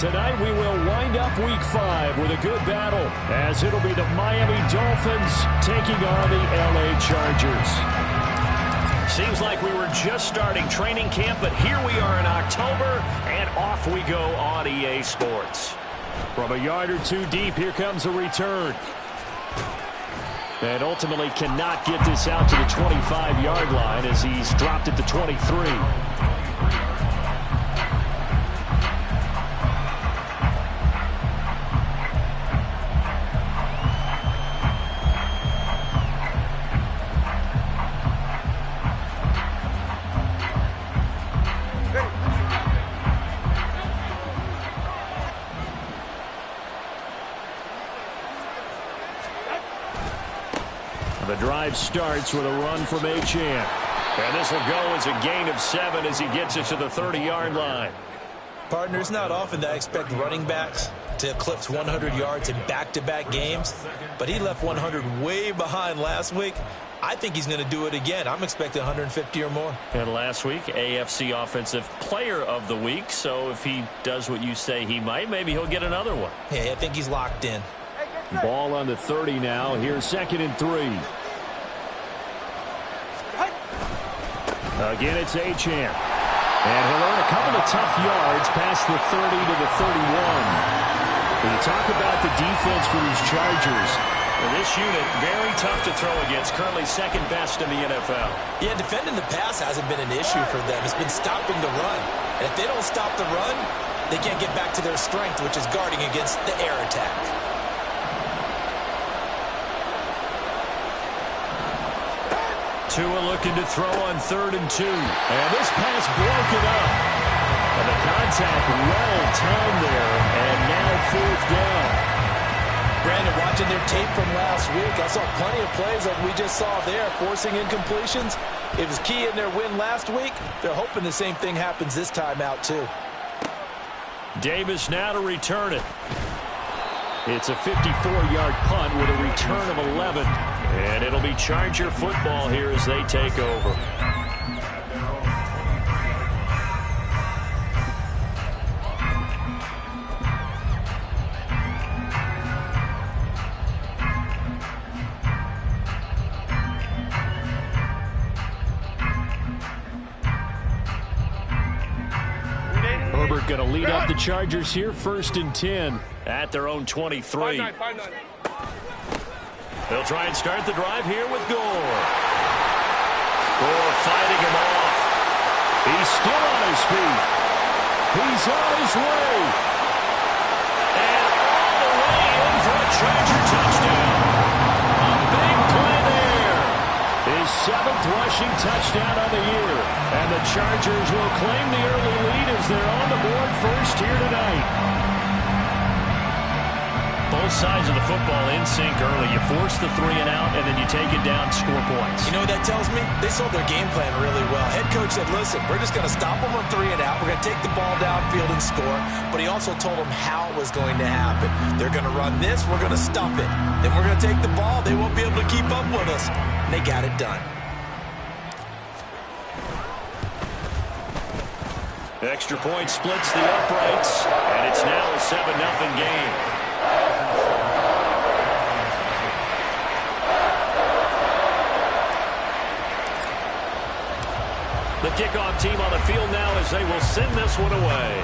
tonight we will wind up Week 5 with a good battle, as it'll be the Miami Dolphins taking on the LA Chargers. Seems like we were just starting training camp, but here we are in October, and off we go on EA Sports. From a yard or two deep, here comes a return. And ultimately cannot get this out to the 25-yard line as he's dropped it to 23. The drive starts with a run from Achane. And this will go as a gain of 7 as he gets it to the 30-yard line. Partner, it's not often that I expect running backs to eclipse 100 yards in back-to-back games, but he left 100 way behind last week. I think he's going to do it again. I'm expecting 150 or more. And last week, AFC Offensive Player of the Week, so if he does what you say he might, maybe he'll get another one. Yeah, I think he's locked in. Ball on the 30 now. Here's 2nd and 3. Again, it's Achane. And he'll earn a couple of tough yards past the 30 to the 31. When you talk about the defense for these Chargers, well, this unit, very tough to throw against, currently second best in the NFL. Yeah, defending the pass hasn't been an issue for them. It's been stopping the run. And if they don't stop the run, they can't get back to their strength, which is guarding against the air attack. Tua looking to throw on 3rd and 2. And this pass broken up. And the contact well timed there. And now 4th down. Brandon, watching their tape from last week, I saw plenty of plays like we just saw there, forcing incompletions. It was key in their win last week. They're hoping the same thing happens this time out, too. Davis now to return it. It's a 54-yard punt with a return of 11. And it'll be Charger football here as they take over. Herbert going to lead up the Chargers here, 1st and 10 at their own 23. 5-9. They'll try and start the drive here with Gore. Gore fighting him off. He's still on his feet. He's on his way. And all the way in for a Charger touchdown. A big play there. His 7th rushing touchdown of the year. And the Chargers will claim the early lead as they're on the board first here tonight. Both sides of the football in sync early. You force the 3 and out, and then you take it down, score points. You know what that tells me? They sold their game plan really well. Head coach said, listen, we're just going to stop them on 3 and out. We're going to take the ball downfield and score. But he also told them how it was going to happen. They're going to run this. We're going to stop it. Then we're going to take the ball. They won't be able to keep up with us. And they got it done. Extra point splits the uprights, and it's now a 7-0 game. The kickoff team on the field now as they will send this one away.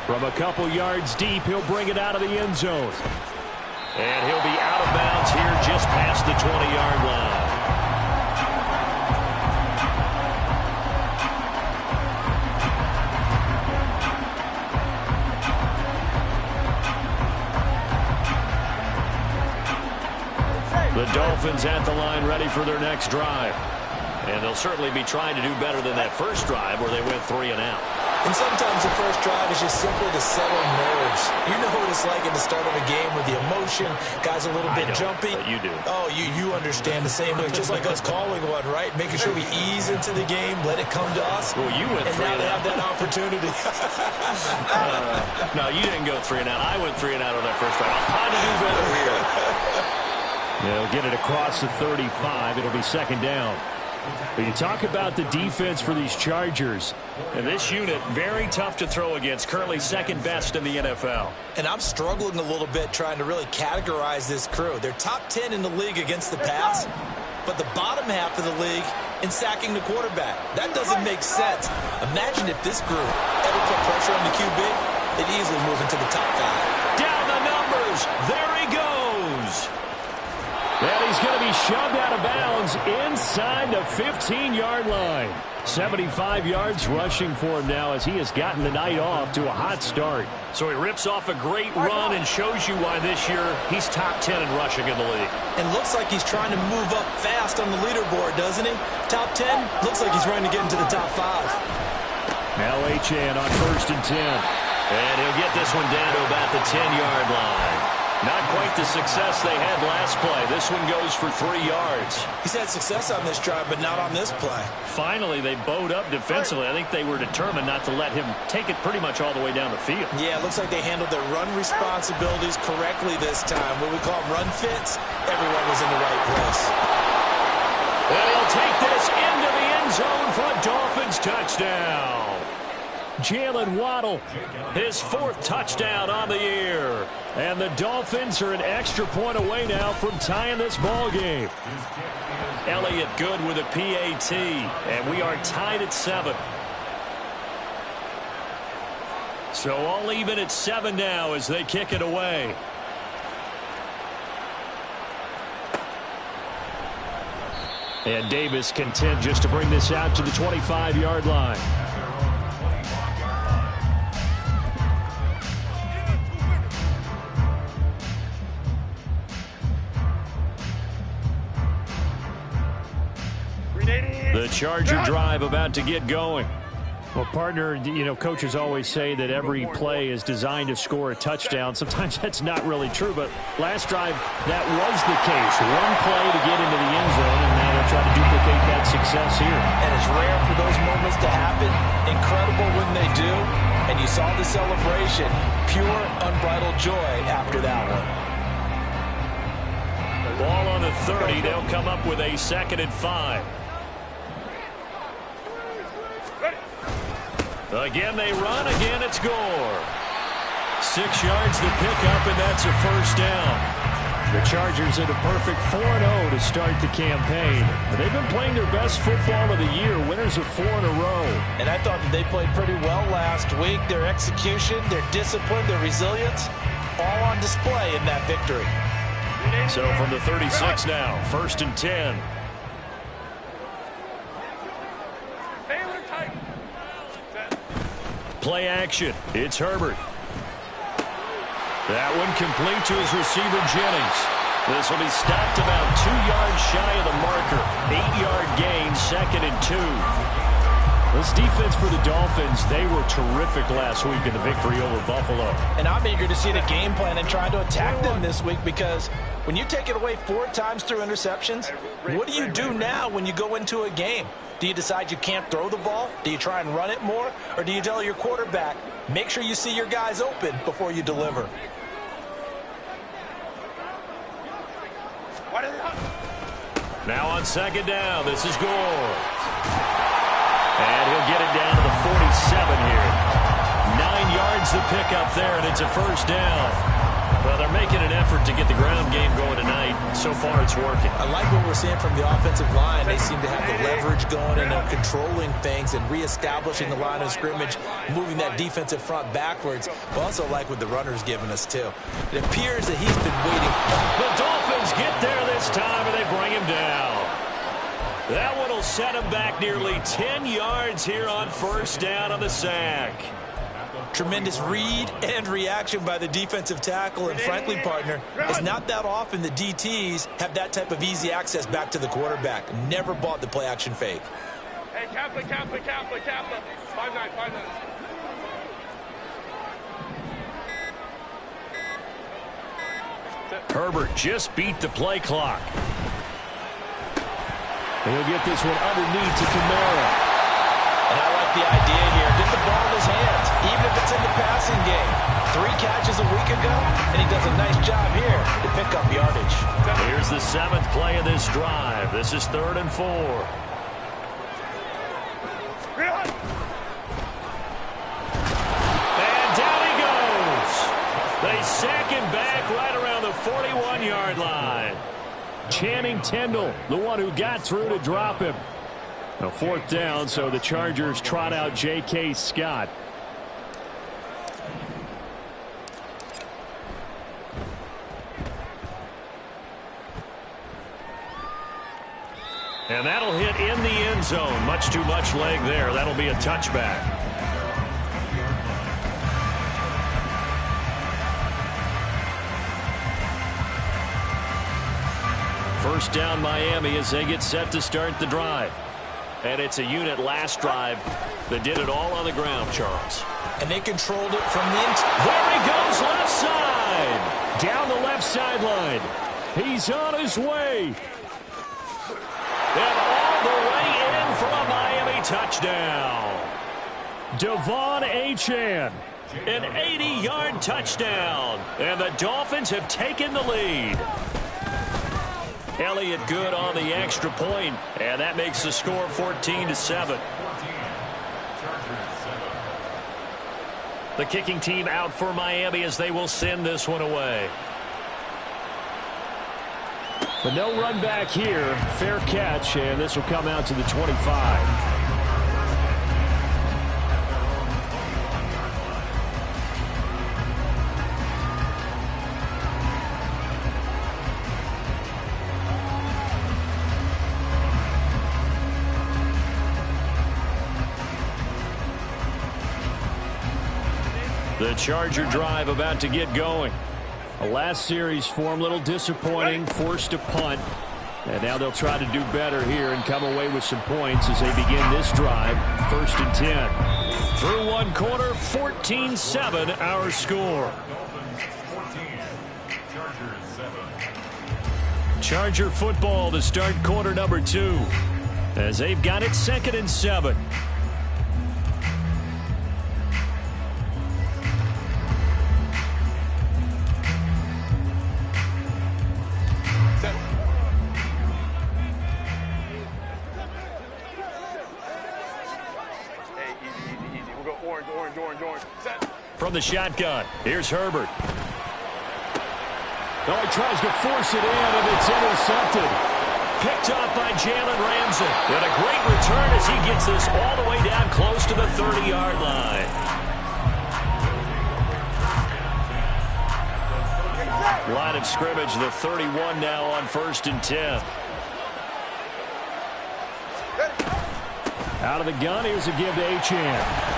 From a couple yards deep, he'll bring it out of the end zone. And he'll be out of bounds here just past the 20-yard line. The Dolphins at the line ready for their next drive. And they'll certainly be trying to do better than that first drive where they went 3 and out. And sometimes the first drive is just simply to settle nerves. You know what it's like at the start of a game with the emotion. Guys a little bit jumpy. But you do. Oh, you understand the same way. It's just like us calling one, right? Making sure we ease into the game, let it come to us. Well, you went 3 and now they have that opportunity. No, you didn't go 3 and out. I went 3 and out on that first drive. I'm trying to do better here. They'll get it across the 35. It'll be 2nd down. But you talk about the defense for these Chargers. And this unit, very tough to throw against. Currently second best in the NFL. And I'm struggling a little bit trying to really categorize this crew. They're top 10 in the league against the pass, but the bottom half of the league in sacking the quarterback. That doesn't make sense. Imagine if this group ever put pressure on the QB, they'd easily move into the top 5. Down the numbers. There he goes. And he's going to be shoved out of bounds inside the 15-yard line. 75 yards rushing for him now as he has gotten the night off to a hot start. So he rips off a great run and shows you why this year he's top 10 in rushing in the league. And looks like he's trying to move up fast on the leaderboard, doesn't he? Top 10, looks like he's trying to get into the top 5. Now Achane on 1st and 10. And he'll get this one down to about the 10-yard line. Not quite the success they had last play. This one goes for 3 yards. He's had success on this drive, but not on this play. Finally, they bowed up defensively. I think they were determined not to let him take it pretty much all the way down the field. Yeah, it looks like they handled their run responsibilities correctly this time. What we call run fits, everyone was in the right place. And he'll take this into the end zone for a Dolphins touchdown. Jalen Waddle, his 4th touchdown on the year. And the Dolphins are an extra point away now from tying this ball game. Elliott good with a PAT, and we are tied at 7. So all even at 7 now as they kick it away. And Davis content just to bring this out to the 25-yard line. The Charger drive about to get going. Well, partner, you know, coaches always say that every play is designed to score a touchdown. Sometimes that's not really true, but last drive, that was the case. One play to get into the end zone, and now they'll try to duplicate that success here. And it's rare for those moments to happen. Incredible when they do. And you saw the celebration. Pure, unbridled joy after that one. Ball on the 30. They'll come up with a 2nd and 5. Again, they run. Again, it's Gore. 6 yards to pick up, and that's a 1st down. The Chargers at a perfect 4-0 to start the campaign. They've been playing their best football of the year, winners of 4 in a row. And I thought that they played pretty well last week. Their execution, their discipline, their resilience, all on display in that victory. So from the 36 now, 1st and 10. Play action. It's Herbert. That one complete to his receiver, Jennings. This will be stopped about 2 yards shy of the marker. 8-yard gain, 2nd and 2. This defense for the Dolphins, they were terrific last week in the victory over Buffalo. And I'm eager to see the game plan and try to attack them this week, because when you take it away 4 times through interceptions, what do you do now when you go into a game? Do you decide you can't throw the ball? Do you try and run it more? Or do you tell your quarterback, make sure you see your guys open before you deliver? Now on 2nd down, this is Gore. And he'll get it down to the 47 here. 9 yards to pick up there, and it's a 1st down. Well, they're making an effort to get the ground game going tonight. So far, it's working. I like what we're seeing from the offensive line. They seem to have the leverage going, and they're controlling things and reestablishing the line of scrimmage, moving that defensive front backwards. I also like what the runner's giving us, too. It appears that he's been waiting. The Dolphins get there this time, and they bring him down. That one will set him back nearly 10 yards here on 1st down on the sack. Tremendous read and reaction by the defensive tackle, and frankly, partner, it's not that often the DTs have that type of easy access back to the quarterback. Never bought the play action fake. Hey, Kaplan. 5-9. Herbert just beat the play clock. He'll get this one underneath to Kamara. And I like the idea here. Get the ball in his hands, even if it's in the passing game. 3 catches a week ago, and he does a nice job here to pick up yardage. Here's the 7th play of this drive. This is 3rd and 4. 41-yard line. Channing Tindall, the one who got through to drop him. A fourth down, so the Chargers trot out J.K. Scott. And that'll hit in the end zone. Much too much leg there. That'll be a touchback. First down Miami as they get set to start the drive. And it's a unit last drive that did it all on the ground, Charles. And they controlled it from the inside. There he goes, left side. Down the left sideline. He's on his way. And all the way in for a Miami touchdown. Devon Achane. An 80-yard touchdown. And the Dolphins have taken the lead. Elliott good on the extra point, and that makes the score 14-7. The kicking team out for Miami as they will send this one away. But no run back here. Fair catch, and this will come out to the 25. The Charger drive about to get going. A last series for him, a little disappointing, forced a punt. And now they'll try to do better here and come away with some points as they begin this drive. 1st and 10. Through one quarter, 14-7 our score. Charger football to start quarter number 2 as they've got it 2nd and 7. From the shotgun, here's Herbert. Oh, he tries to force it in, and it's intercepted. Picked off by Jalen Ramsey. And a great return as he gets this all the way down close to the 30-yard line. Line of scrimmage, the 31 now on 1st and 10. Out of the gun, here's a give to Achane.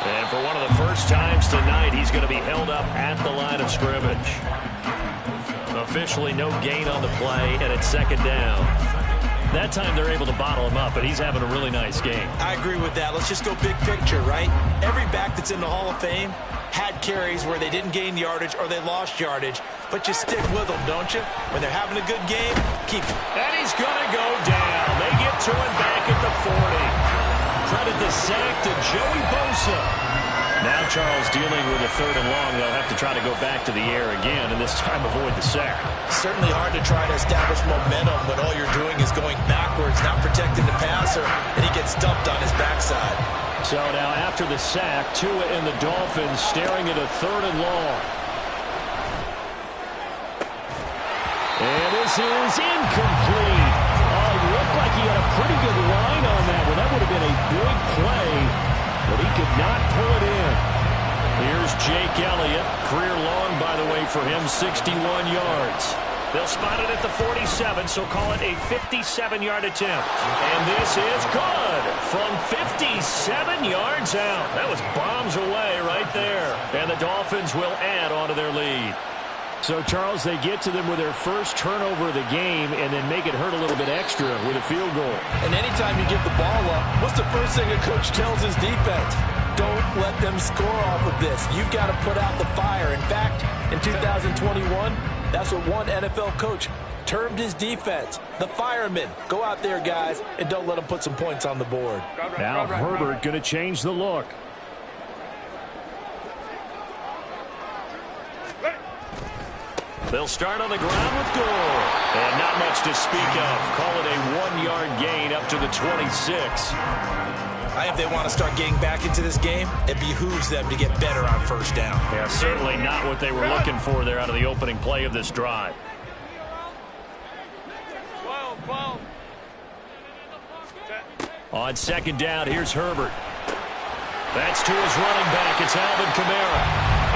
And for one of the first times tonight, he's going to be held up at the line of scrimmage. Officially no gain on the play, and it's 2nd down. That time they're able to bottle him up, but he's having a really nice game. I agree with that. Let's just go big picture, right? Every back that's in the Hall of Fame had carries where they didn't gain yardage or they lost yardage, but you stick with them, don't you? When they're having a good game, keep it. And he's going to go down. They get to him back at the 40. Credit the sack to Joey Bosa. Now Charles dealing with a 3rd and long. They'll have to try to go back to the air again, and this time avoid the sack. Certainly hard to try to establish momentum when all you're doing is going backwards, not protecting the passer, and he gets dumped on his backside. So now after the sack, Tua and the Dolphins staring at a 3rd and long. And this is incomplete. It looked like he had a pretty good line on that one. That would have been a big play, but he could not pull it in. Here's Jake Elliott. Career long, by the way, for him, 61 yards. They'll spot it at the 47, so call it a 57-yard attempt. And this is good from 57 yards out. That was bombs away right there. And the Dolphins will add on to their lead. So, Charles, they get to them with their first turnover of the game and then make it hurt a little bit extra with a field goal. And anytime you give the ball up, what's the first thing a coach tells his defense? Don't let them score off of this. You've got to put out the fire. In fact, in 2021, that's what one NFL coach termed his defense, the firemen. Go out there, guys, and don't let them put some points on the board. Now Herbert going to change the look. They'll start on the ground with Gore. And not much to speak of. Call it a 1-yard gain up to the 26. If they want to start getting back into this game, it behooves them to get better on first down. Yeah, certainly not what they were looking for there out of the opening play of this drive. 12. On second down, here's Herbert. That's to his running back. It's Alvin Kamara.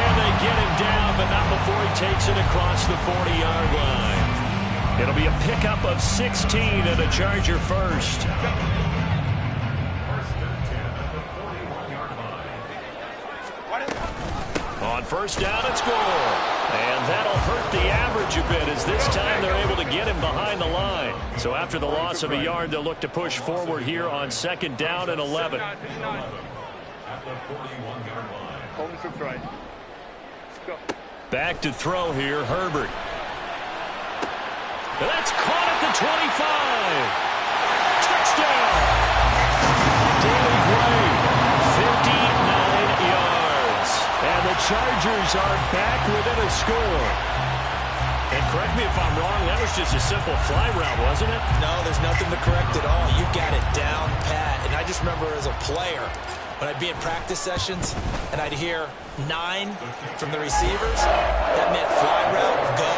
And they get him down, but not before he takes it across the 40-yard line. It'll be a pickup of 16 and a Charger first. On first down, it's Gore. And that'll hurt the average a bit as this time they're able to get him behind the line. So after the loss of a yard, they'll look to push forward here on second down and 11. Back to throw here, Herbert. That's caught at the 25. Touchdown! Danny Gray, 59 yards. And the Chargers are back within a score. And correct me if I'm wrong, that was just a simple fly route, wasn't it? No, there's nothing to correct at all. You got it down pat. And I just remember as a player, when I'd be in practice sessions and I'd hear 9 from the receivers, that meant fly route, go,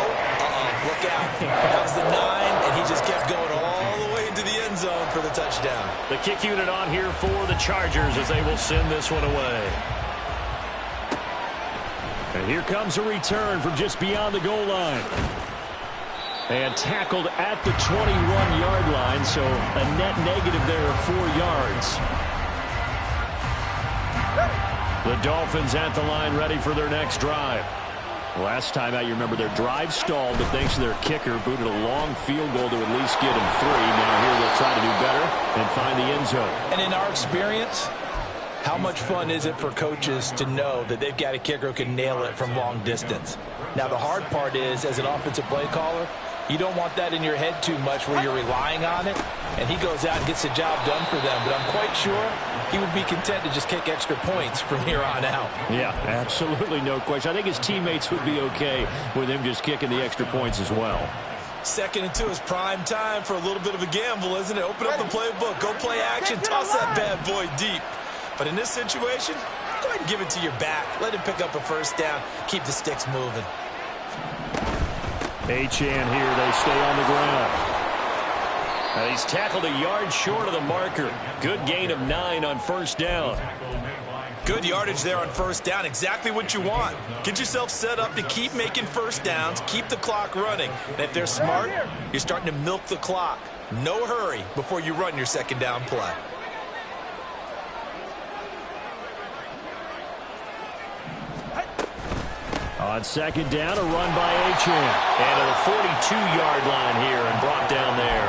look out. That was the 9, and he just kept going all the way into the end zone for the touchdown. The kick unit on here for the Chargers as they will send this one away. And here comes a return from just beyond the goal line. And tackled at the 21-yard line, so a net negative there of 4 yards. The Dolphins at the line ready for their next drive. Last time out, you remember their drive stalled, but thanks to their kicker, booted a long field goal to at least get them 3. Now here they'll try to do better and find the end zone. And in our experience, how much fun is it for coaches to know that they've got a kicker who can nail it from long distance? Now, the hard part is, as an offensive play caller, you don't want that in your head too much where you're relying on it, and he goes out and gets the job done for them. But I'm quite sure he would be content to just kick extra points from here on out. Yeah, absolutely no question. I think his teammates would be okay with him just kicking the extra points as well. 2nd and 2 is prime time for a little bit of a gamble, isn't it? Open up the playbook, go play action, toss that bad boy deep. But in this situation, go ahead and give it to your back. Let him pick up a first down, keep the sticks moving. Achane here, they stay on the ground. And he's tackled a yard short of the marker. Good gain of 9 on first down. Good yardage there on first down. Exactly what you want. Get yourself set up to keep making first downs, keep the clock running. And if they're smart, you're starting to milk the clock. No hurry before you run your second down play. On second down, a run by Achane. And to the 42-yard line here and brought down there.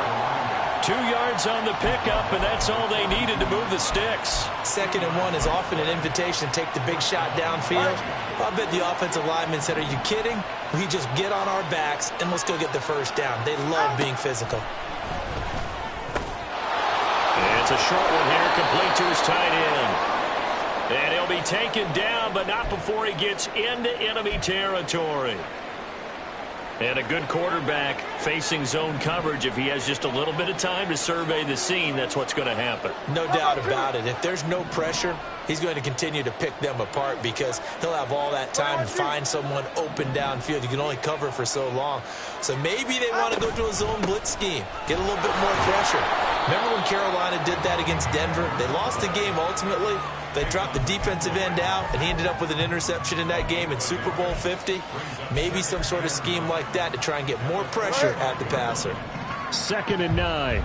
2 yards on the pickup, and that's all they needed to move the sticks. 2nd and 1 is often an invitation to take the big shot downfield. I bet the offensive lineman said, are you kidding? We just get on our backs, and let's go get the first down. They love being physical. And it's a short one here, complete to his tight end. And he'll be taken down, but not before he gets into enemy territory. And a good quarterback facing zone coverage. If he has just a little bit of time to survey the scene, that's what's going to happen. No doubt about it. If there's no pressure, he's going to continue to pick them apart because he'll have all that time to find someone open downfield. You can only cover for so long. So maybe they want to go to a zone blitz scheme, get a little bit more pressure. Remember when Carolina did that against Denver? They lost the game ultimately. They dropped the defensive end out, and he ended up with an interception in that game in Super Bowl 50. Maybe some sort of scheme like that to try and get more pressure at the passer. 2nd and 9.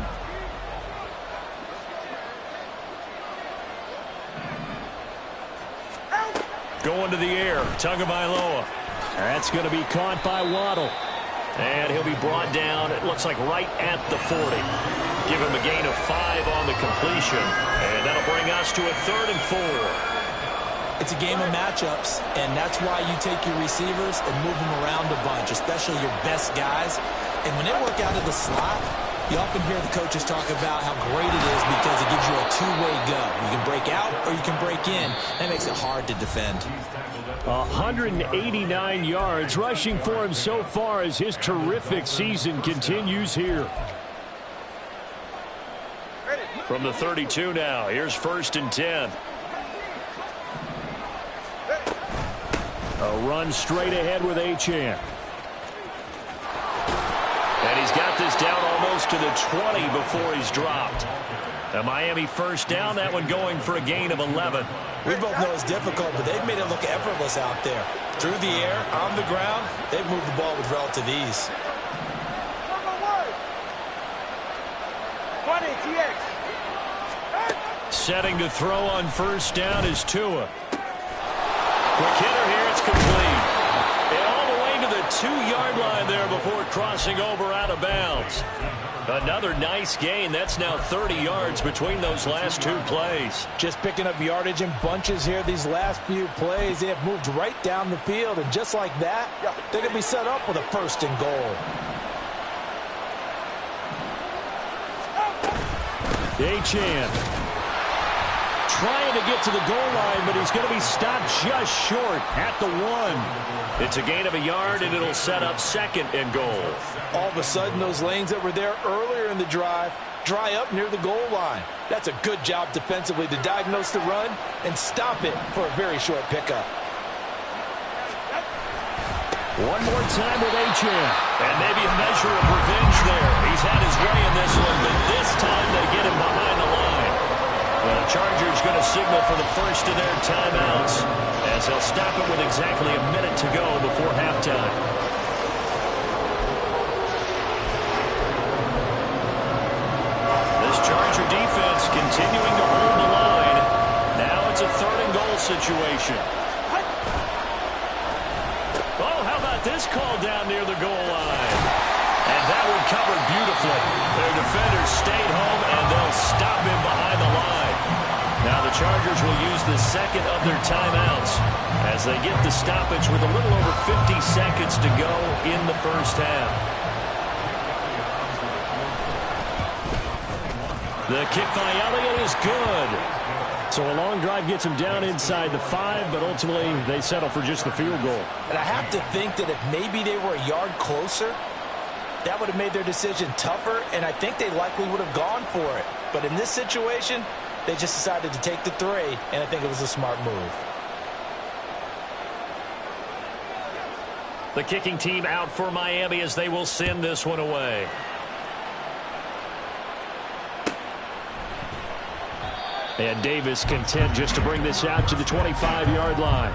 Going to the air, Tagovailoa. That's going to be caught by Waddle. And he'll be brought down, it looks like right at the 40. Give him a gain of 5 on the completion. And that'll bring us to a 3rd and 4. It's a game of matchups, and that's why you take your receivers and move them around a bunch, especially your best guys. And when they work out of the slot, you often hear the coaches talk about how great it is because it gives you a two-way go. You can break out or you can break in. That makes it hard to defend. 189 yards rushing for him so far as his terrific season continues here. Ready. From the 32 now, here's 1st and 10. A run straight ahead with Achane. And he's got this down almost to the 20 before he's dropped. A Miami 1st down, that one going for a gain of 11. We both know it's difficult, but they've made it look effortless out there. Through the air, on the ground, they've moved the ball with relative ease. 20, TX. Setting to throw on 1st down is Tua. Quick hitter here, it's complete. And all the way to the 2-yard line there before crossing over out of bounds. Another nice gain. That's now 30 yards between those last 2 plays. Just picking up yardage in bunches here these last few plays. They have moved right down the field, and just like that, they're going to be set up with a 1st and goal. Achane trying to get to the goal line, but he's going to be stopped just short at the 1. It's a gain of a yard, and it'll set up 2nd and goal. All of a sudden, those lanes that were there earlier in the drive dry up near the goal line. That's a good job defensively to diagnose the run and stop it for a very short pickup. One more time with Achane. And maybe a measure of revenge there. He's had his way in this one, but this time they get him behind the line. Well, the Chargers going to signal for the 1st of their timeouts as they'll stop it with exactly a minute to go before halftime. This Charger defense continuing to hold the line. Now it's a 3rd and goal situation. Oh, how about this call down near the goal line? And that one covered beautifully. Their defenders stayed home, and they'll stop him behind the line. Now the Chargers will use the 2nd of their timeouts as they get the stoppage with a little over 50 seconds to go in the 1st half. The kick by Elliott is good. So a long drive gets him down inside the 5, but ultimately they settle for just the field goal. And I have to think that if maybe they were a yard closer, that would have made their decision tougher, and I think they likely would have gone for it. But in this situation, they just decided to take the 3, and I think it was a smart move. The kicking team out for Miami as they will send this one away. And Davis content just to bring this out to the 25-yard line.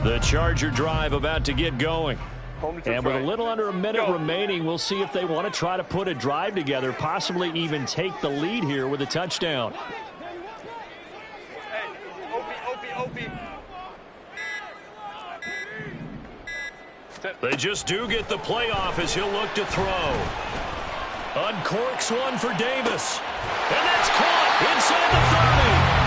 The Charger drive about to get going. And with a little under a minute remaining, we'll see if they want to try to put a drive together, possibly even take the lead here with a touchdown. They just do get the playoff as he'll look to throw. Uncorks one for Davis. And that's caught inside the 30.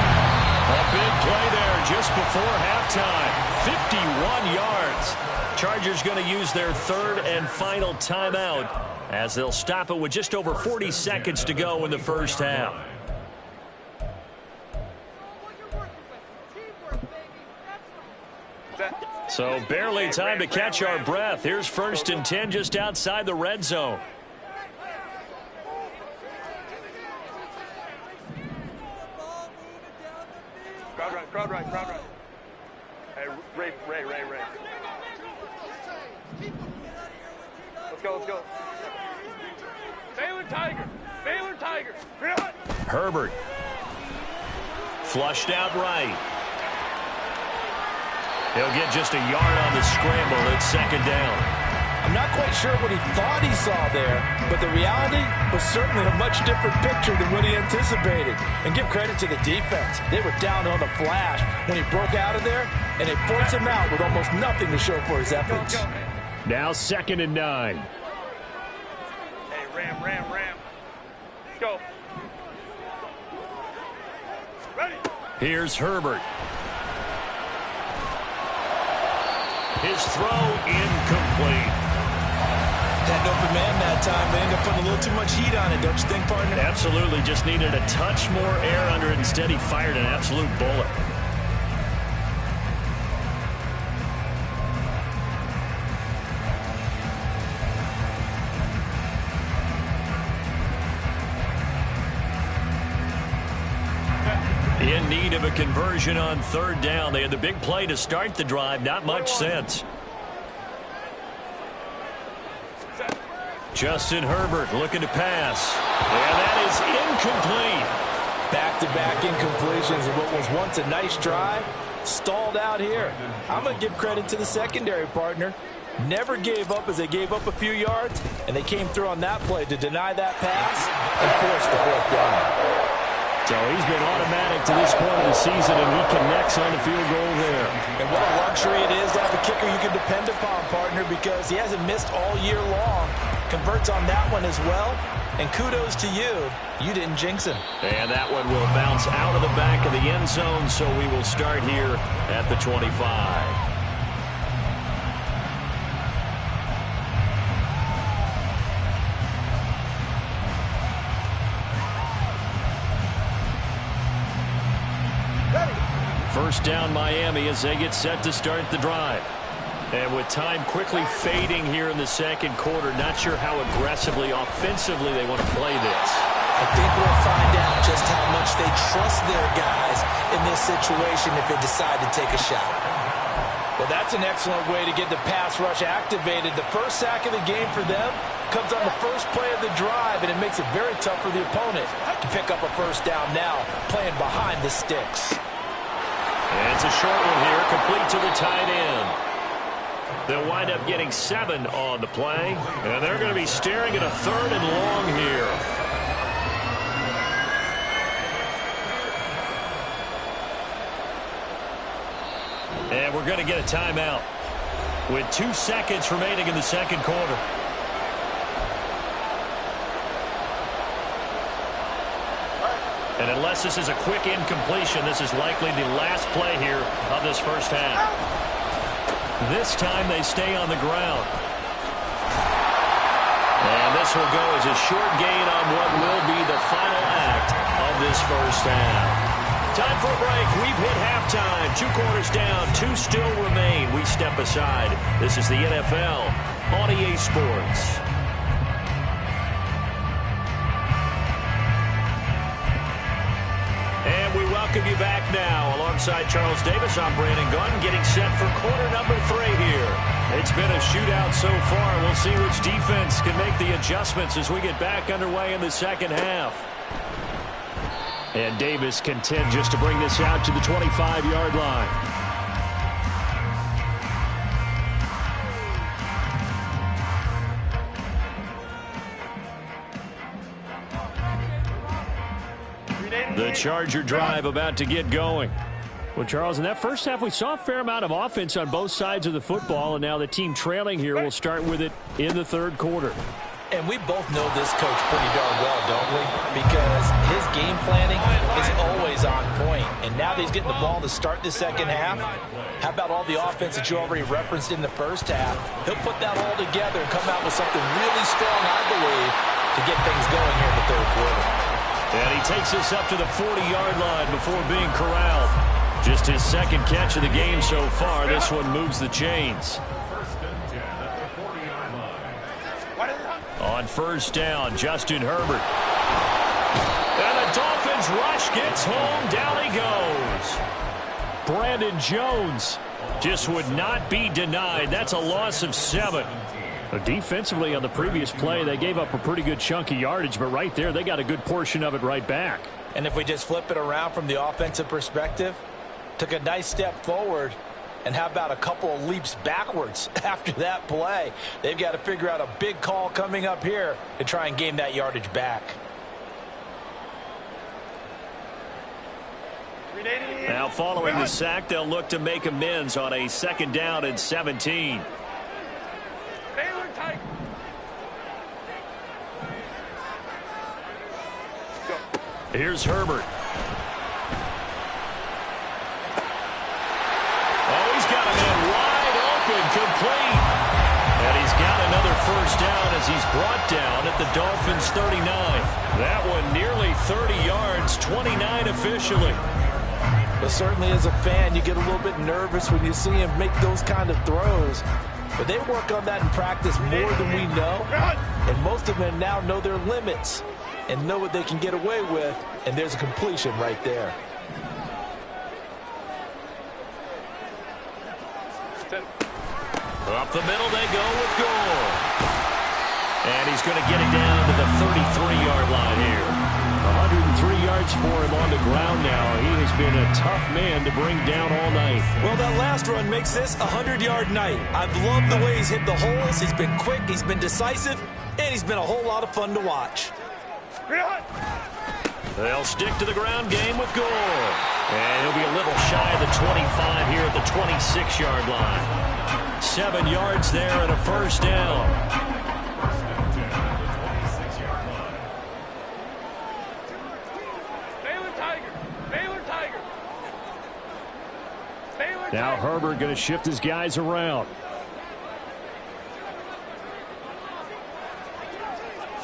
A big play there just before halftime. 51 yards. Chargers going to use their 3rd and final timeout as they'll stop it with just over 40 seconds to go in the 1st half. So barely time to catch our breath. Here's 1st and 10 just outside the red zone. Crowd right. Hey, Ray. Let's go. Baylor Tiger. Herbert. Flushed out right. He'll get just a yard on the scramble. It's 2nd down. I'm not quite sure what he thought he saw there, but the reality was certainly a much different picture than what he anticipated. And give credit to the defense. They were down on the flash when he broke out of there, and they forced him out with almost nothing to show for his efforts. Now 2nd and 9. Ram. Let's go. Ready. Here's Herbert. His throw incomplete. Had an open man that time. They ended up putting a little too much heat on it, don't you think, partner? Absolutely. Just needed a touch more air under it. Instead, he fired an absolute bullet. In need of a conversion on third down. They had the big play to start the drive. Not much sense. Justin Herbert looking to pass. And that is incomplete. Back-to-back incompletions of what was once a nice drive. Stalled out here. I'm going to give credit to the secondary, partner. Never gave up as they gave up a few yards, and they came through on that play to deny that pass and force the fourth down. So he's been automatic to this point of the season, and he connects on the field goal there. And what a luxury it is to have a kicker you can depend upon, partner, because he hasn't missed all year long. Converts on that one as well. And kudos to you. You didn't jinx him. And that one will bounce out of the back of the end zone, so we will start here at the 25. First down Miami as they get set to start the drive. And with time quickly fading here in the second quarter, not sure how aggressively, offensively they want to play this. I think we'll find out just how much they trust their guys in this situation if they decide to take a shot. Well, that's an excellent way to get the pass rush activated. The first sack of the game for them comes on the first play of the drive, and it makes it very tough for the opponent to pick up a first down now, playing behind the sticks. And it's a short one here, complete to the tight end. They'll wind up getting 7 on the play, and they're going to be staring at a 3rd and long here. And we're going to get a timeout with 2 seconds remaining in the second quarter. And unless this is a quick incompletion, this is likely the last play here of this first half. This time they stay on the ground. And this will go as a short gain on what will be the final act of this first half. Time for a break. We've hit halftime. 2 quarters down, 2 still remain. We step aside. This is the NFL on EA Sports. And we welcome you back now. Alongside Charles Davis, I'm Brandon Gunn, getting set for quarter number 3 here. It's been a shootout so far. We'll see which defense can make the adjustments as we get back underway in the second half. And Davis content just to bring this out to the 25-yard line. The Charger drive about to get going. Well, Charles, in that first half, we saw a fair amount of offense on both sides of the football, and now the team trailing here will start with it in the third quarter. And we both know this coach pretty darn well, don't we? Because his game planning is always on point. And now that he's getting the ball to start the second half, how about all the offense that you already referenced in the first half? He'll put that all together and come out with something really strong, I believe, to get things going here in the third quarter. And he takes this up to the 40-yard line before being corralled. Just his second catch of the game so far. This one moves the chains. On first down, Justin Herbert. And the Dolphins rush gets home. Down he goes. Brandon Jones just would not be denied. That's a loss of 7. Defensively on the previous play, they gave up a pretty good chunk of yardage, but right there, they got a good portion of it right back. And if we just flip it around from the offensive perspective, took a nice step forward, and how about a couple of leaps backwards after that play? They've got to figure out a big call coming up here to try and gain that yardage back. Now following the sack, they'll look to make amends on a 2nd down and 17. Here's Herbert. Oh, he's got a man wide open, complete. And he's got another first down as he's brought down at the Dolphins' 39. That one nearly 30 yards, 29 officially. But certainly as a fan, you get a little bit nervous when you see him make those kind of throws. But they work on that in practice more than we know. And most of them now know their limits and know what they can get away with. And there's a completion right there. Up the middle they go with Gore. And he's going to get it down to the 33-yard line here. 103 yards for him on the ground now. He has been a tough man to bring down all night. Well, that last run makes this a 100-yard night. I've loved the way he's hit the holes. He's been quick, he's been decisive, and he's been a whole lot of fun to watch. They'll stick to the ground game with Gore. And he'll be a little shy of the 25 here at the 26-yard line. 7 yards there and a first down. Now Herbert going to shift his guys around.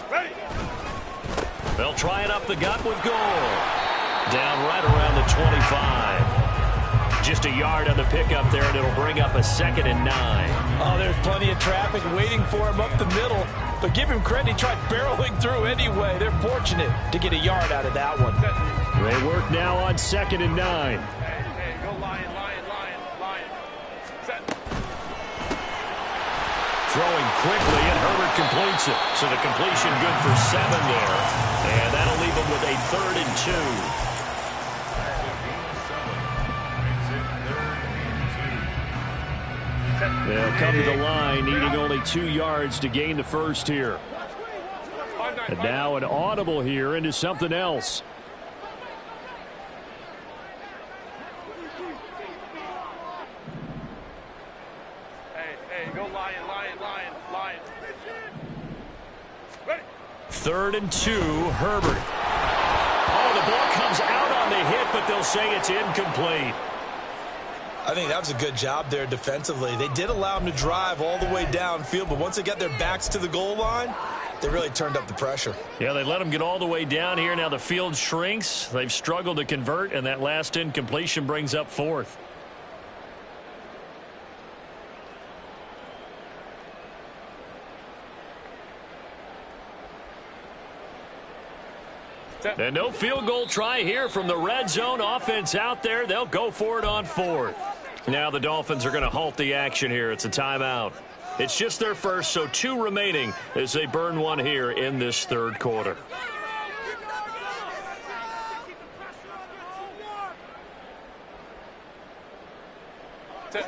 Ready. They'll try it up the gut with Gore. Down right around the 25. Just a yard on the pickup there, and it'll bring up a 2nd and 9. Oh, there's plenty of traffic waiting for him up the middle. But give him credit, he tried barreling through anyway. They're fortunate to get a yard out of that one. They work now on 2nd and 9. Hey, go Lion. Set. Throwing quickly, and Herbert completes it. So the completion good for 7 there. And that'll leave him with a 3rd and 2. They'll come to the line, needing only 2 yards to gain the first here. And now an audible here into something else. Hey, go Lion. Ready. 3rd and 2, Herbert. Oh, the ball comes out on the hit, but they'll say it's incomplete. I think that was a good job there defensively. They did allow him to drive all the way downfield, but once they got their backs to the goal line, they really turned up the pressure. Yeah, they let him get all the way down here. Now the field shrinks. They've struggled to convert, and that last incompletion brings up 4th. And no field goal try here from the red zone offense out there. They'll go for it on 4th. Now the Dolphins are going to halt the action here. It's a timeout. It's just their first, so 2 remaining as they burn one here in this 3rd quarter.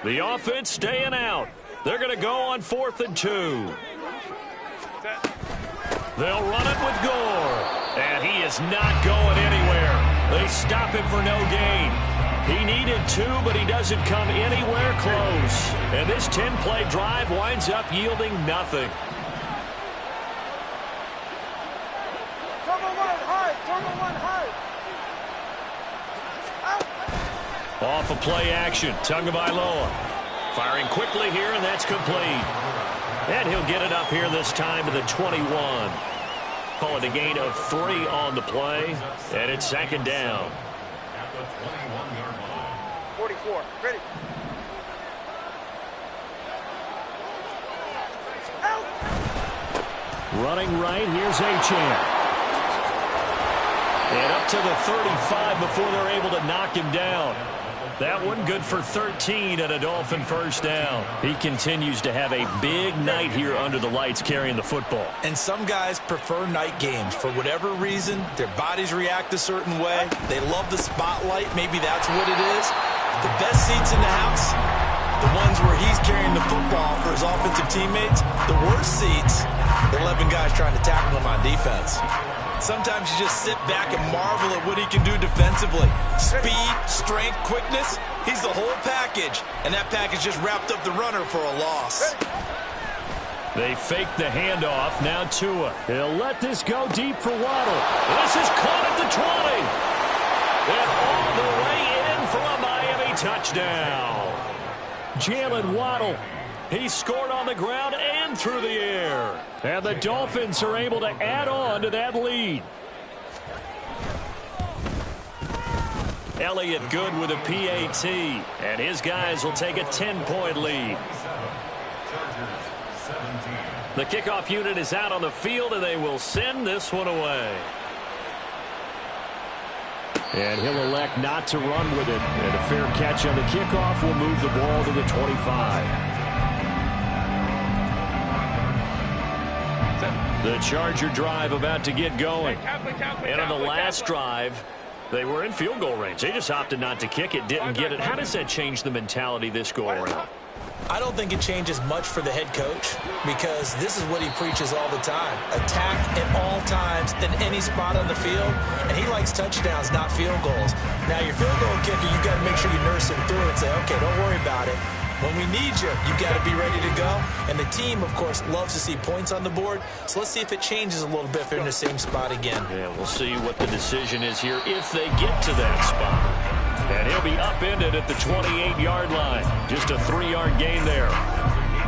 The offense staying out. They're going to go on 4th and 2. They'll run it with Gore. And he is not going anywhere. They stop him for no gain. He needed 2, but he doesn't come anywhere close. And this 10-play drive winds up yielding nothing. Off of play action, Tagovailoa. Firing quickly here, and that's complete. And he'll get it up here this time to the 21. Call it a gain of 3 on the play, and it's 2nd down. 44. Ready. Running right, here's Achane. And up to the 35 before they're able to knock him down. That one good for 13 and a Dolphin first down. He continues to have a big night here under the lights carrying the football. And some guys prefer night games. For whatever reason, their bodies react a certain way. They love the spotlight. Maybe that's what it is. The best seats in the house, the ones where he's carrying the football for his offensive teammates. The worst seats, the 11 guys trying to tackle him on defense. Sometimes you just sit back and marvel at what he can do defensively. Speed, strength, quickness, he's the whole package. And that package just wrapped up the runner for a loss. They fake the handoff. Now Tua. He'll let this go deep for Waddle. This is caught at the 20. And all the way in for a Miami touchdown. Jalen Waddle. He scored on the ground and through the air. And the Dolphins are able to add on to that lead. Elliott good with a PAT. And his guys will take a 10-point lead. The kickoff unit is out on the field, and they will send this one away. And he'll elect not to run with it. And a fair catch on the kickoff will move the ball to the 25. The Charger drive about to get going. And on the last drive, they were in field goal range. They just opted not to kick it, didn't get it. How does that change the mentality this go around? I don't think it changes much for the head coach because this is what he preaches all the time. Attack at all times in any spot on the field, and he likes touchdowns, not field goals. Now, your field goal kicker, you got to make sure you nurse him through and say, okay, don't worry about it. When we need you, you got to be ready to go. And the team, of course, loves to see points on the board. So let's see if it changes a little bit if they're in the same spot again. Yeah, we'll see what the decision is here if they get to that spot. And he'll be upended at the 28-yard line. Just a 3-yard gain there.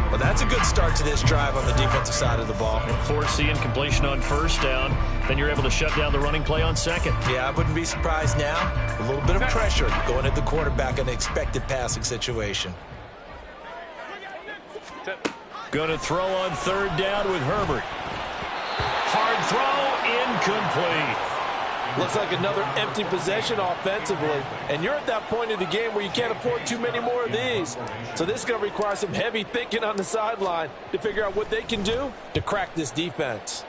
Well, that's a good start to this drive on the defensive side of the ball. Force the incompletion on first down. Then you're able to shut down the running play on second. Yeah, I wouldn't be surprised now. A little bit of pressure going at the quarterback in the expected passing situation. Going to throw on third down with Herbert. Hard throw, incomplete. Looks like another empty possession offensively. And you're at that point in the game where you can't afford too many more of these. So this is going to require some heavy thinking on the sideline to figure out what they can do to crack this defense.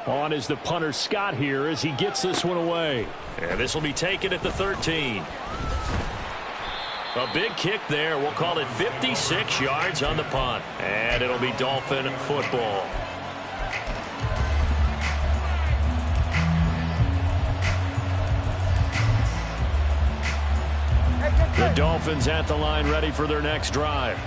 On is the punter Scott here as he gets this one away. And this will be taken at the 13. A big kick there. We'll call it 56 yards on the punt. And it'll be Dolphin football. The Dolphins at the line ready for their next drive.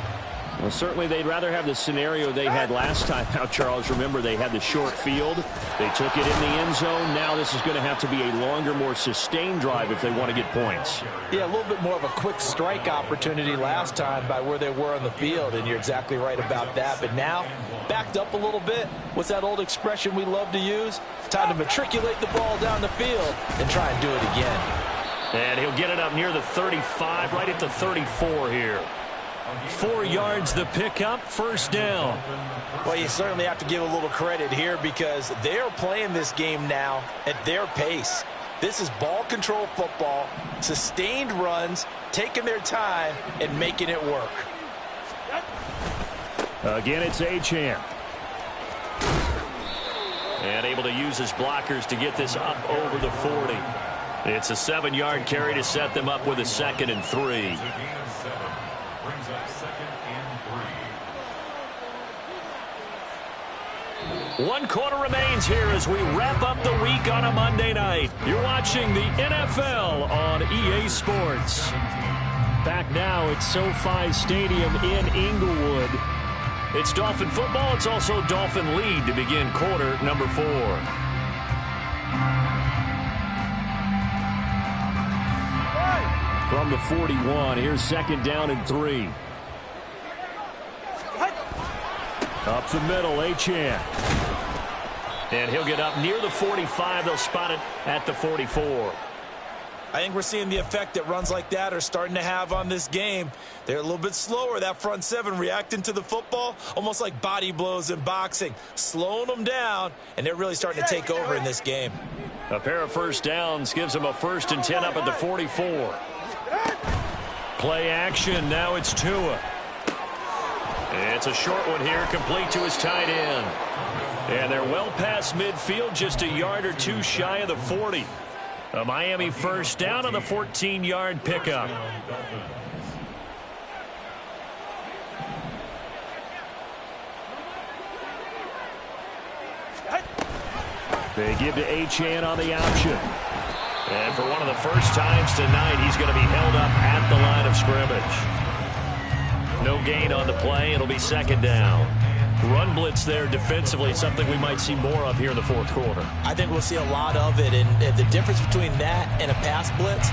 Well, certainly they'd rather have the scenario they had last time out, Charles. Remember, they had the short field. They took it in the end zone. Now this is going to have to be a longer, more sustained drive if they want to get points. Yeah, a little bit more of a quick strike opportunity last time by where they were on the field, and you're exactly right about that. But now, backed up a little bit. What's that old expression we love to use? Time to matriculate the ball down the field and try and do it again. And he'll get it up near the 35, right at the 34 here. 4 yards the pickup, first down. Well, you certainly have to give a little credit here because they're playing this game now at their pace. This is ball control football, sustained runs, taking their time and making it work. Again, it's Achane. And able to use his blockers to get this up over the 40. It's a 7-yard carry to set them up with a 2nd and 3. One quarter remains here as we wrap up the week on a Monday night. You're watching the NFL on EA Sports. Back now at SoFi Stadium in Inglewood. It's Dolphin football. It's also Dolphin lead to begin quarter number 4. From the 41, here's 2nd down and 3. Up the middle, Achane. And he'll get up near the 45. They'll spot it at the 44. I think we're seeing the effect that runs like that are starting to have on this game. They're a little bit slower, that front 7 reacting to the football, almost like body blows in boxing, slowing them down, and they're really starting to take over in this game. A pair of first downs gives them a 1st and 10 up at the 44. Play action. Now it's Tua. It's a short one here, complete to his tight end. And they're well past midfield, just a yard or two shy of the 40. A Miami first down on the 14-yard pickup. They give to Achane on the option. And for one of the first times tonight, he's going to be held up at the line of scrimmage. No gain on the play. It'll be 2nd down. Run blitz there defensively, something we might see more of here in the fourth quarter. I think we'll see a lot of it, and the difference between that and a pass blitz,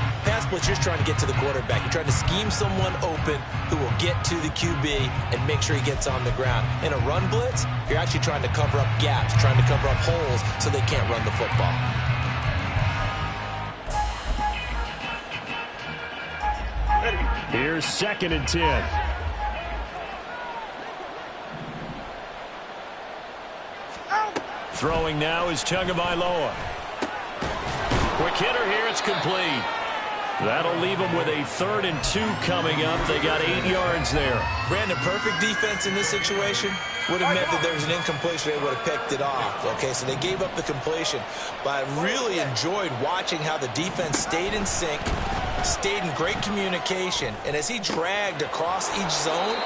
you're just trying to get to the quarterback. You're trying to scheme someone open who will get to the QB and make sure he gets on the ground. In a run blitz, you're actually trying to cover up gaps, trying to cover up holes so they can't run the football. Here's 2nd and 10. Throwing now is Tagovailoa. Quick hitter here, it's complete. That'll leave them with a 3rd and 2 coming up. They got 8 yards there. Brandon, perfect defense in this situation would have meant that there was an incompletion. They would have picked it off. Okay, so they gave up the completion. But I really enjoyed watching how the defense stayed in sync, stayed in great communication. And as he dragged across each zone,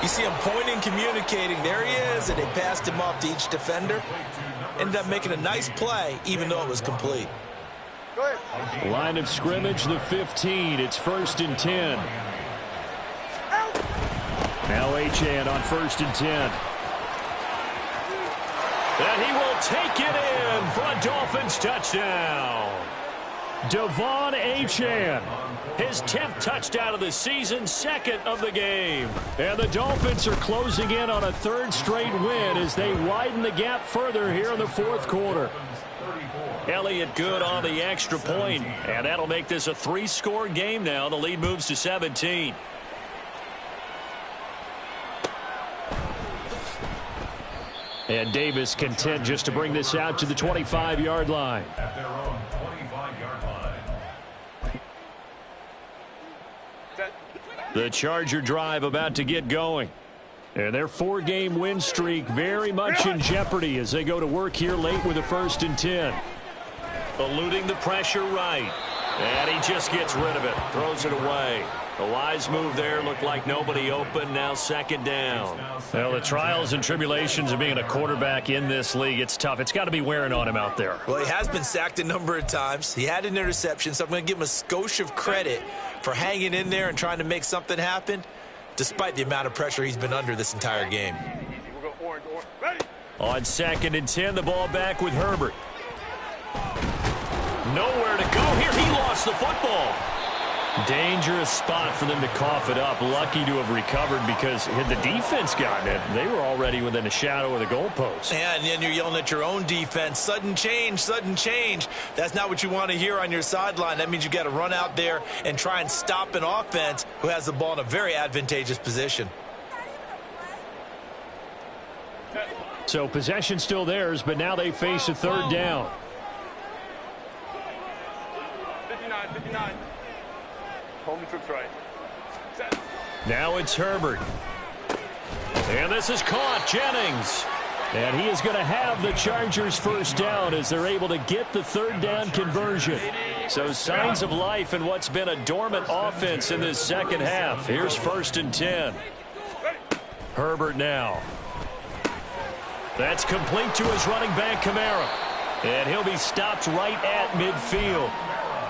you see him pointing, communicating. There he is, and they passed him off to each defender. Ended up making a nice play, even though it was complete. Line of scrimmage, the 15. It's 1st and 10. Now Achane on 1st and 10. And he will take it in for a Dolphins touchdown. Devon Achane. His 10th touchdown of the season, 2nd of the game. And the Dolphins are closing in on a 3rd straight win as they widen the gap further here in the 4th quarter. Elliott good on the extra point, and that'll make this a 3-score game now. The lead moves to 17. And Davis content just to bring this out to the 25-yard line. At their own 25-yard line. The Charger drive about to get going. And their 4-game win streak very much in jeopardy as they go to work here late with a 1st and 10. Eluding the pressure right. And he just gets rid of it. Throws it away. A wise move there. Looked like nobody open. Now 2nd down. Well, the trials and tribulations of being a quarterback in this league, it's tough. It's got to be wearing on him out there. Well, he has been sacked a number of times. He had an interception, so I'm going to give him a skosh of credit for hanging in there and trying to make something happen, despite the amount of pressure he's been under this entire game. We'll go orange. Ready? On 2nd and 10, the ball back with Herbert. Nowhere to go here. He lost the football. Dangerous spot for them to cough it up. Lucky to have recovered because had the defense gotten it, they were already within a shadow of the goalpost. And then you're yelling at your own defense. Sudden change, sudden change. That's not what you want to hear on your sideline. That means you got to run out there and try and stop an offense who has the ball in a very advantageous position. So possession still theirs, but now they face a 3rd down. 59. Hold the troops right. Set. Now it's Herbert. And this is caught. Jennings. And he is going to have the Chargers 1st down as they're able to get the 3rd down conversion. So signs of life in what's been a dormant offense in this 2nd half. Here's 1st and 10. Herbert now. That's complete to his running back, Kamara. And he'll be stopped right at midfield.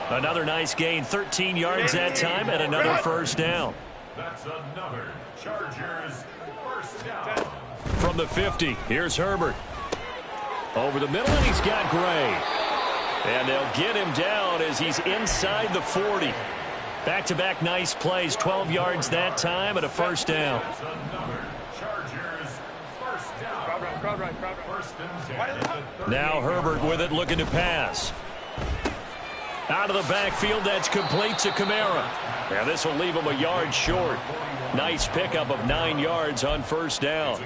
Another nice gain, 13 yards that time, and another 1st down. That's another Chargers 1st down. From the 50, here's Herbert. Over the middle, and he's got Gray. And they'll get him down as he's inside the 40. Back-to-back nice plays, 12 yards that time, and a 1st down. That's another Chargers 1st down. Crowd right. 1st and 10. Now Herbert with it, looking to pass. Out of the backfield, that's complete to Kamara. Now this will leave him a yard short. Nice pickup of 9 yards on 1st down.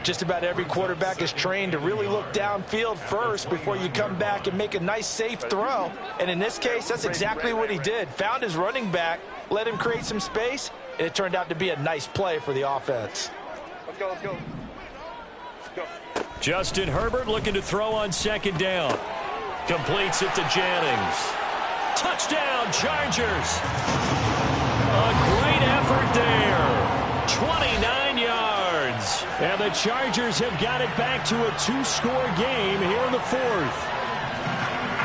Just about every quarterback is trained to really look downfield first before you come back and make a nice, safe throw. And in this case, that's exactly what he did. Found his running back, let him create some space, and it turned out to be a nice play for the offense. Let's go. Justin Herbert looking to throw on 2nd down. Completes it to Jennings. Touchdown, Chargers. A great effort there. 29 yards. And the Chargers have got it back to a 2-score game here in the 4th.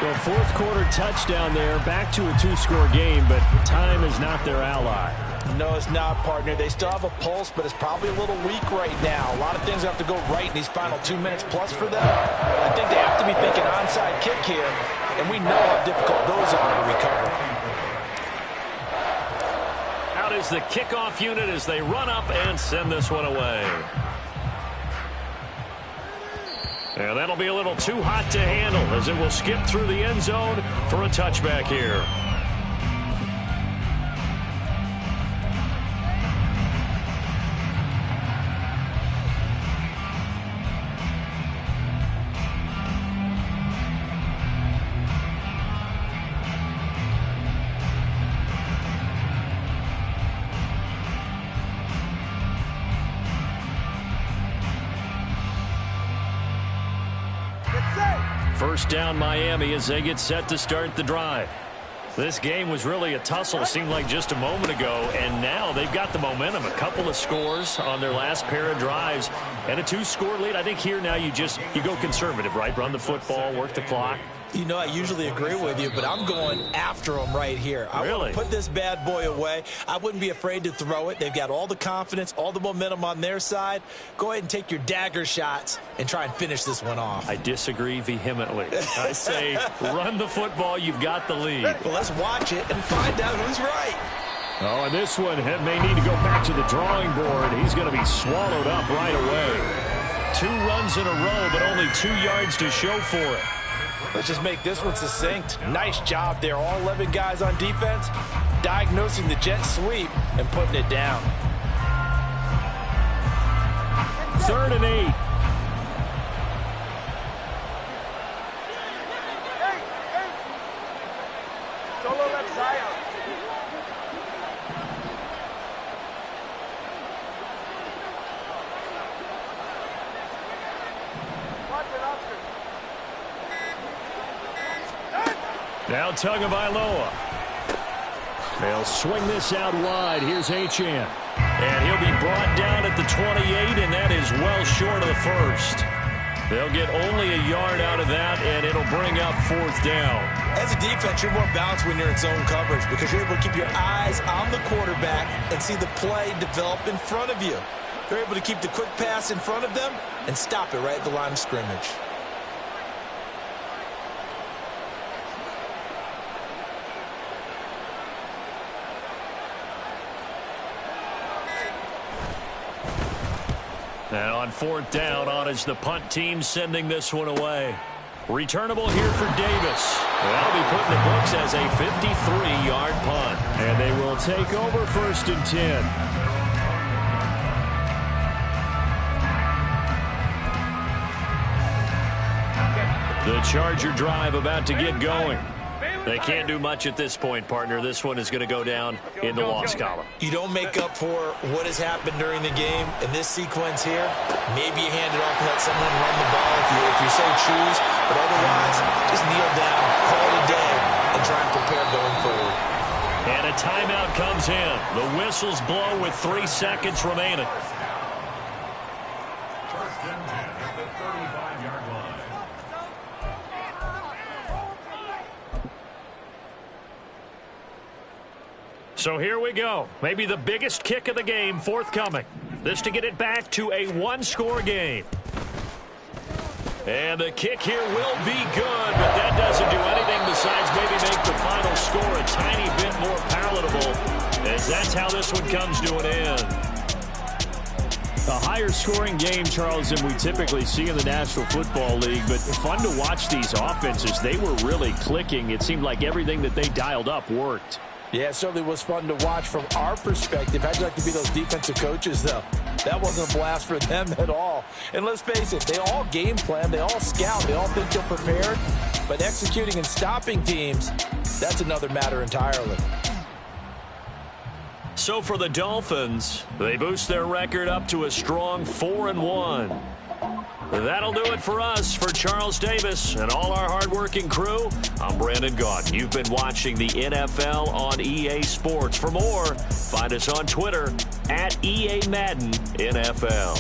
The 4th quarter touchdown there, back to a 2-score game, but time is not their ally. No, it's not, partner. They still have a pulse, but it's probably a little weak right now. A lot of things have to go right in these final 2 minutes plus for them. I think they have to be thinking onside kick here, and we know how difficult those are to recover. Out is the kickoff unit as they run up and send this one away. And that'll be a little too hot to handle as it will skip through the end zone for a touchback here. First down Miami as they get set to start the drive. This game was really a tussle, it seemed like just a moment ago, and now they've got the momentum. A couple of scores on their last pair of drives and a 2-score lead. I think here now you go conservative, right? Run the football, work the clock. You know, I usually agree with you, but I'm going after them right here. I want to put this bad boy away. I wouldn't be afraid to throw it. They've got all the confidence, all the momentum on their side. Go ahead and take your dagger shots and try and finish this one off. I disagree vehemently. I say run the football. You've got the lead. Well, let's watch it and find out who's right. Oh, and this one may need to go back to the drawing board. He's going to be swallowed up right away. 2 runs in a row, but only 2 yards to show for it. Let's just make this one succinct. Nice job there. All 11 guys on defense diagnosing the jet sweep and putting it down. 3rd and 8. Solo left side. Watch it, Oscar. Now Tagovailoa. They'll swing this out wide. Here's Achane. And he'll be brought down at the 28, and that is well short of the first. They'll get only a yard out of that, and it'll bring up 4th down. As a defense, you're more balanced when you're in zone coverage because you're able to keep your eyes on the quarterback and see the play develop in front of you. You're able to keep the quick pass in front of them and stop it right at the line of scrimmage. Now on 4th down, on is the punt team sending this one away. Returnable here for Davis. That'll be put in the books as a 53-yard punt. And they will take over 1st and 10. The Charger drive about to get going. They can't do much at this point, partner. This one is going to go down in the loss column. You don't make up for what has happened during the game in this sequence here. Maybe you hand it off and let someone run the ball if you so choose. But otherwise, just kneel down, call it a day, and try and prepare going forward. And a timeout comes in. The whistles blow with 3 seconds remaining. First and 10 at the 35-yard line. So here we go. Maybe the biggest kick of the game forthcoming. This to get it back to a 1-score game. And the kick here will be good, but that doesn't do anything besides maybe make the final score a tiny bit more palatable, as that's how this one comes to an end. A higher scoring game, Charles, than we typically see in the National Football League, but fun to watch these offenses. They were really clicking. It seemed like everything that they dialed up worked. Yeah, it certainly was fun to watch from our perspective. How'd you like to be those defensive coaches, though? That wasn't a blast for them at all. And let's face it, they all game plan, they all scout, they all think they're prepared. But executing and stopping teams, that's another matter entirely. So for the Dolphins, they boost their record up to a strong 4-1. That'll do it for us. For Charles Davis and all our hardworking crew, I'm Brandon Gaudin. You've been watching the NFL on EA Sports. For more, find us on Twitter @EA Madden NFL.